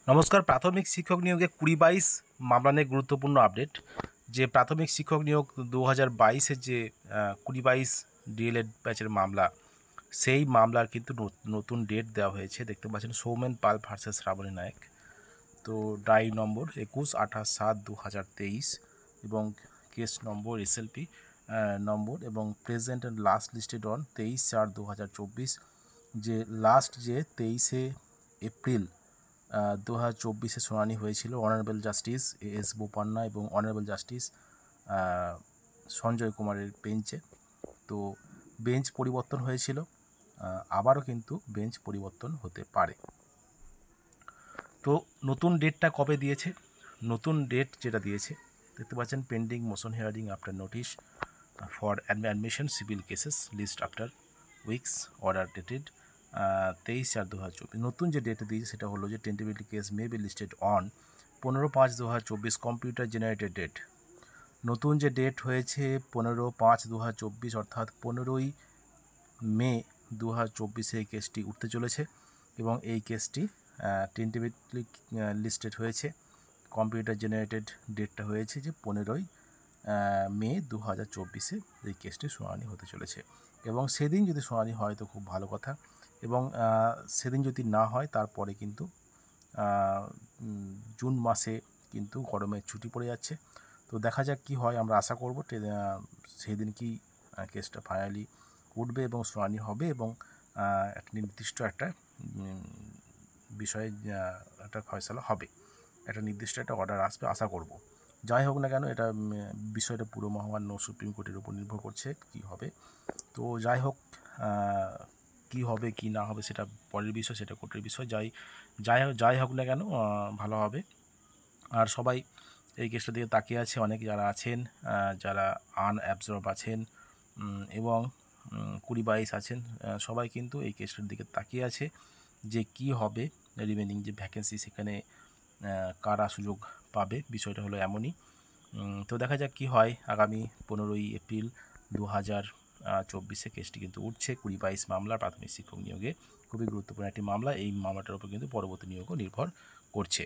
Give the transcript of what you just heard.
নমস্কার। প্রাথমিক শিক্ষক নিয়োগে 20-22 মামলা নিয়ে গুরুত্বপূর্ণ আপডেট। যে প্রাথমিক শিক্ষক নিয়োগ 2022-এর যে 20-22 ডিএলএড ব্যাচের মামলা, সেই মামলার কিন্তু নতুন ডেট দেওয়া হয়েছে। দেখতে পাচ্ছেন সৌমেন পাল ভার্সেস শ্রাবণী নায়ক। তো ডাই নম্বর 21/28/7/2023 এবং কেস নম্বর এসএলপি নম্বর এবং present and last listed on 23/4/2024। যে লাস্ট যে 23শে এপ্রিল 2024-এ শুনানি হয়েছিল অনারেবল জাস্টিস এস বোপান্না এবং অনারেবল জাস্টিস সঞ্জয় কুমারের বেঞ্চে। তো বেঞ্চ পরিবর্তন হয়েছিল, আবারও কিন্তু বেঞ্চ পরিবর্তন হতে পারে। তো নতুন ডেটটা কবে দিয়েছে? নতুন ডেট যেটা দিয়েছে দেখতে পাচ্ছেন, pending motion hearing after notice for admission civil cases list after weeks order dated 23/4/2024। নতুন যে ডেট দিয়েছে সেটা হলো যে tentative case may be listed on 15/5/2024 computer generated date. নতুন যে ডেট হয়েছে 15/5/2024 অর্থাৎ 15ই মে 2024 এই কেসটি উঠতে চলেছে এবং এই কেসটি টেন্টেটিভলি লিস্টেড হয়েছে। কম্পিউটার জেনারেটেড ডেটটা হয়েছে যে 15ই মে 2024-এ এই কেসটি শুনানি হতে চলেছে এবং সেদিন যদি শুনানি হয় তো খুব ভালো কথা, এবং সেদিন যদি না হয় তারপরে কিন্তু জুন মাসে কিন্তু গরমের ছুটি পড়ে যাচ্ছে। তো দেখা যাক কি হয়, আমরা আশা করব সেই দিন কি কেসটা ফাইনালি উঠবে এবং শুনানি হবে এবং একটা নির্দিষ্ট একটা বিষয়ে একটা ফয়সালা হবে, একটা নির্দিষ্ট একটা অর্ডার আসবে আশা করব। যাই হোক না কেন, এটা বিষয়টা পুরো মহামান্য সুপ্রিম কোর্টের উপর নির্ভর করছে কি হবে। তো যাই হোক, কি হবে কি না হবে সেটা পরের বিষয়, সেটা কোর্টের বিষয়। যাই হোক না কেন, ভালো হবে। আর সবাই এই কেসটা দিকে তাকিয়ে আছে, অনেক যারা আছেন, যারা আনঅ্যাবজর্ব আছেন এবং 20-22 আছেন, সবাই কিন্তু এই কেসটার দিকে তাকিয়ে আছে যে কি হবে, রিমেনিং যে ভ্যাকেন্সি সেখানে কারা সুযোগ পাবে। বিষয়টা হলো এমনই। তো দেখা যাক কি হয়। আগামী 15ই এপ্রিল 2024-এ কেসটি কিন্তু উঠছে। 20-22 মামলা প্রাথমিক শিক্ষক নিয়োগে খুবই গুরুত্বপূর্ণ একটি মামলা। এই মামলাটার উপর কিন্তু পরবর্তী নিয়োগও নির্ভর করছে।